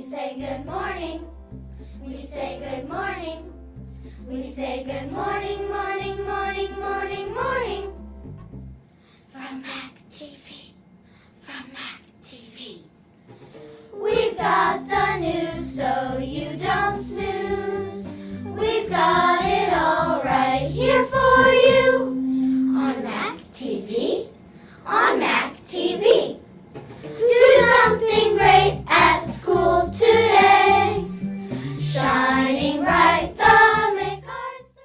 say good morning. We say good morning. We say good morning, morning, morning, morning, morning. From Mac TV, from Mac TV. We've got the news so you don't snooze. We've got it all right here for you. On Mac TV, on Mac TV. Do something great at school today. Shining bright the MacArthur.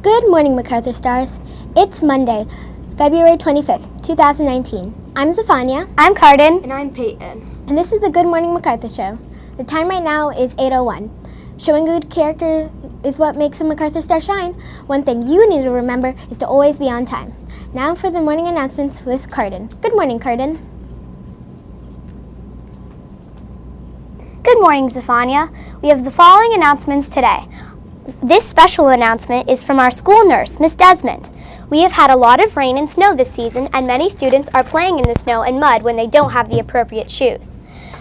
Good morning, MacArthur Stars. It's Monday, February 25th, 2019. I'm Zephania. I'm Carden. And I'm Peyton. And this is the Good Morning MacArthur Show. The time right now is 8:01. Showing good character is what makes a MacArthur Star shine. One thing you need to remember is to always be on time. Now for the morning announcements with Carden. Good morning, Carden. Good morning, Zephania. We have the following announcements today. This special announcement is from our school nurse, Miss Desmond. We have had a lot of rain and snow this season, and many students are playing in the snow and mud when they don't have the appropriate shoes.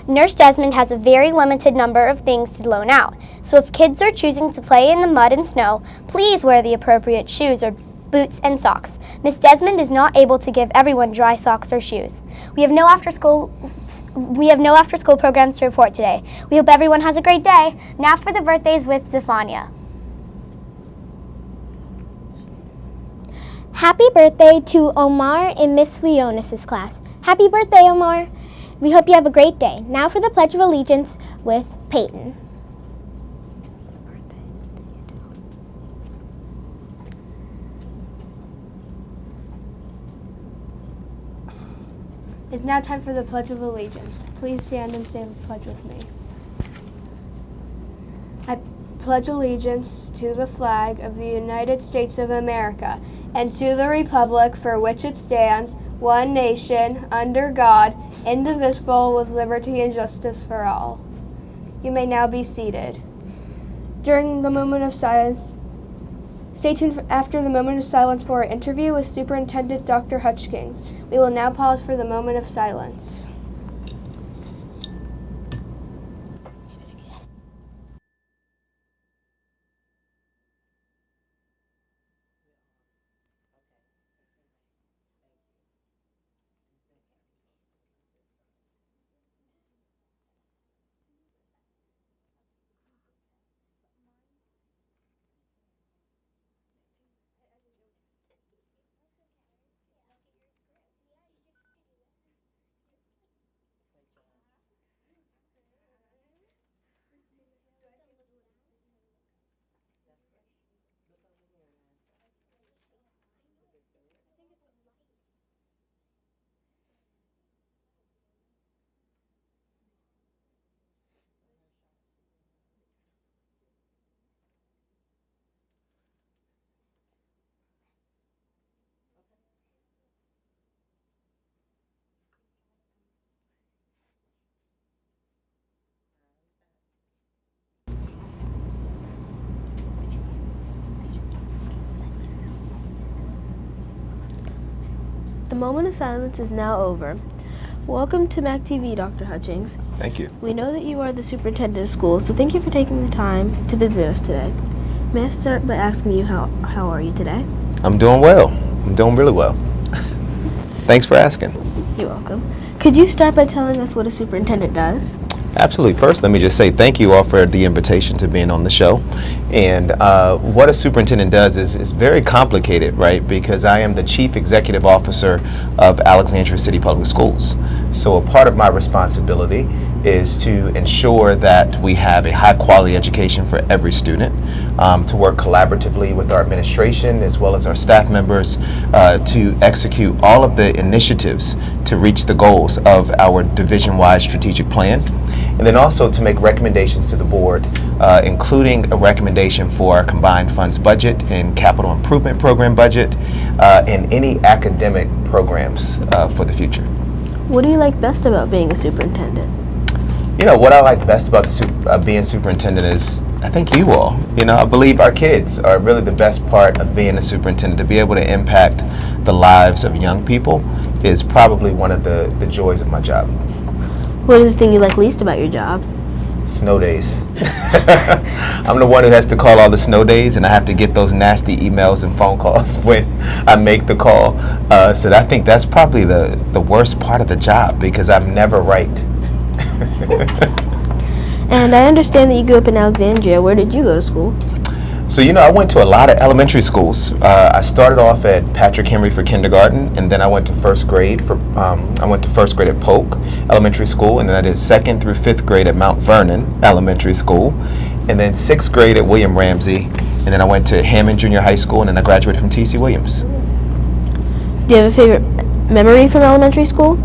Nurse Desmond has a very limited number of things to loan out, so if kids are choosing to play in the mud and snow, please wear the appropriate shoes or boots and socks. Miss Desmond is not able to give everyone dry socks or shoes. We have no after-school programs to report today. We hope everyone has a great day. Now for the birthdays with Zephania. Happy birthday to Omar in Miss Leonis' class. Happy birthday, Omar. We hope you have a great day. Now for the Pledge of Allegiance with Peyton. It's now time for the Pledge of Allegiance. Please stand and say the pledge with me. I pledge allegiance to the flag of the United States of America and to the republic for which it stands, one nation, under God, indivisible, with liberty and justice for all. You may now be seated. During the moment of silence, stay tuned after the moment of silence for our interview with Superintendent Dr. Hutchkins. We will now pause for the moment of silence. The moment of silence is now over. Welcome to Mac TV, Dr. Hutchings. Thank you. We know that you are the superintendent of schools, so thank you for taking the time to visit us today. May I start by asking you how are you today? I'm doing well. I'm doing really well. Thanks for asking. You're welcome. Could you start by telling us what a superintendent does? Absolutely. First, let me just say thank you all for the invitation to being on the show. And what a superintendent does is very complicated, right? Because I am the Chief Executive Officer of Alexandria City Public Schools. So a part of my responsibility is to ensure that we have a high quality education for every student, to work collaboratively with our administration as well as our staff members to execute all of the initiatives to reach the goals of our division-wide strategic plan. And then also to make recommendations to the board, including a recommendation for our combined funds budget and capital improvement program budget, and any academic programs for the future. What do you like best about being a superintendent? You know, what I like best about being superintendent is, I think you all. You know, I believe our kids are really the best part of being a superintendent, to be able to impact the lives of young people. is probably one of the joys of my job. What is the thing you like least about your job? Snow days. I'm the one who has to call all the snow days, and I have to get those nasty emails and phone calls when I make the call. So I think that's probably the worst part of the job, because I'm never right. And I understand that you grew up in Alexandria. Where did you go to school? So, I went to a lot of elementary schools. I started off at Patrick Henry for kindergarten, and then I went to first grade at Polk Elementary School, and then I did 2nd through 5th grade at Mount Vernon Elementary School, and then 6th grade at William Ramsey, and then I went to Hammond Junior High School, and then I graduated from T.C. Williams. Do you have a favorite memory from elementary school?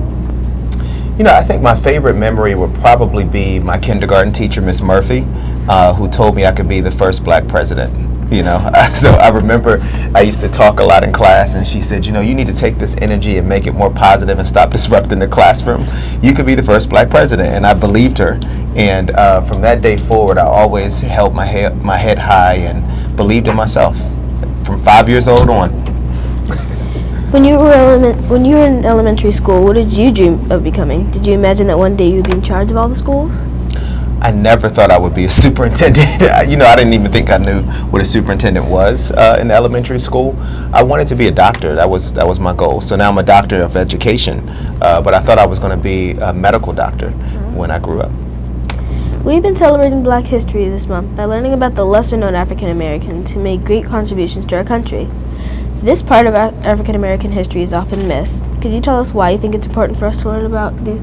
I think my favorite memory would probably be my kindergarten teacher, Miss Murphy, who told me I could be the first black president. So I remember I used to talk a lot in class, and she said, you need to take this energy and make it more positive and stop disrupting the classroom. You could be the first black president, and I believed her. And from that day forward, I always held my head high and believed in myself from 5 years old on. When you were in elementary school, what did you dream of becoming? Did you imagine that one day you'd be in charge of all the schools? I never thought I would be a superintendent. I didn't even think I knew what a superintendent was in elementary school. I wanted to be a doctor. That was my goal. So now I'm a doctor of education, but I thought I was going to be a medical doctor when I grew up. We've been celebrating Black History this month by learning about the lesser-known African Americans who made great contributions to our country. This part of African American history is often missed. Could you tell us why you think it's important for us to learn about these,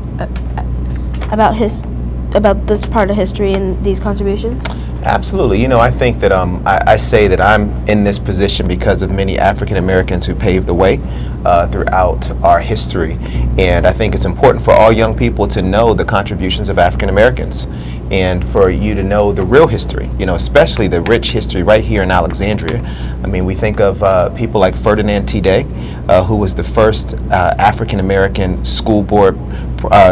about this part of history and these contributions? Absolutely. I think that I say that I'm in this position because of many African Americans who paved the way throughout our history. And I think it's important for all young people to know the contributions of African Americans, and for you to know the real history, especially the rich history right here in Alexandria. We think of people like Ferdinand T. Day, who was the first African American school board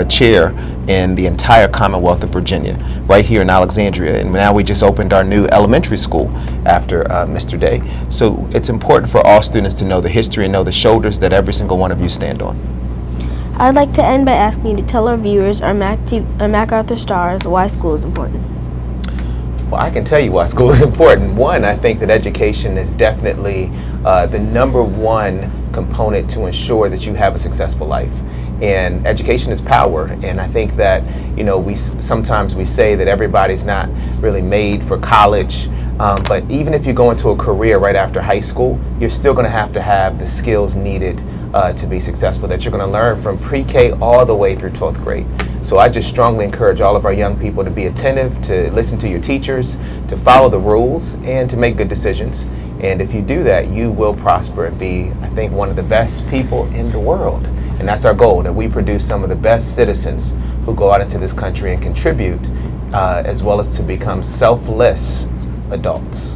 chair in the entire Commonwealth of Virginia, right here in Alexandria. And now we just opened our new elementary school after Mr. Day. So it's important for all students to know the history and know the shoulders that every single one of you stand on. I'd like to end by asking you to tell our viewers, our MacArthur stars, why school is important. Well, I can tell you why school is important. One, I think that education is definitely the number one component to ensure that you have a successful life. And education is power, and I think that sometimes we say that everybody's not really made for college, but even if you go into a career right after high school, you're still going to have the skills needed to be successful that you're going to learn from pre-K all the way through 12th grade. So I just strongly encourage all of our young people to be attentive, to listen to your teachers, to follow the rules, and to make good decisions. And if you do that, you will prosper and be, I think, one of the best people in the world. And that's our goal, that we produce some of the best citizens who go out into this country and contribute, as well as to become selfless adults.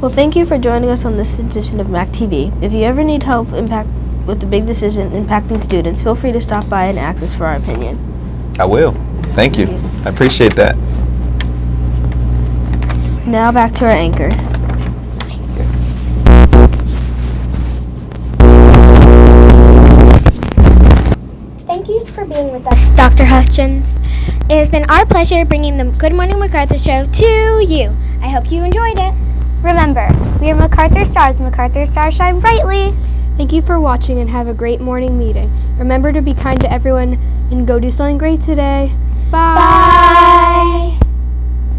Well, thank you for joining us on this edition of Mac TV. If you ever need help with the big decision impacting students, feel free to stop by and ask us for our opinion. I will. Thank you. I appreciate that. Now back to our anchors. Thank you for being with us, Dr. Hutchins. It has been our pleasure bringing the Good Morning MacArthur show to you. I hope you enjoyed it. Remember, we are MacArthur Stars. MacArthur Stars shine brightly. Thank you for watching, and have a great morning meeting. Remember to be kind to everyone and go do something great today. Bye.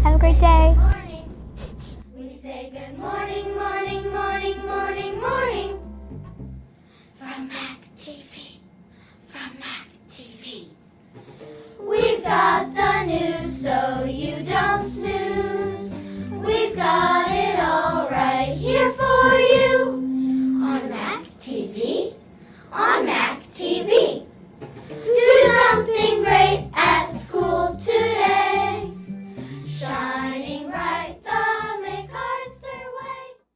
Have a great day.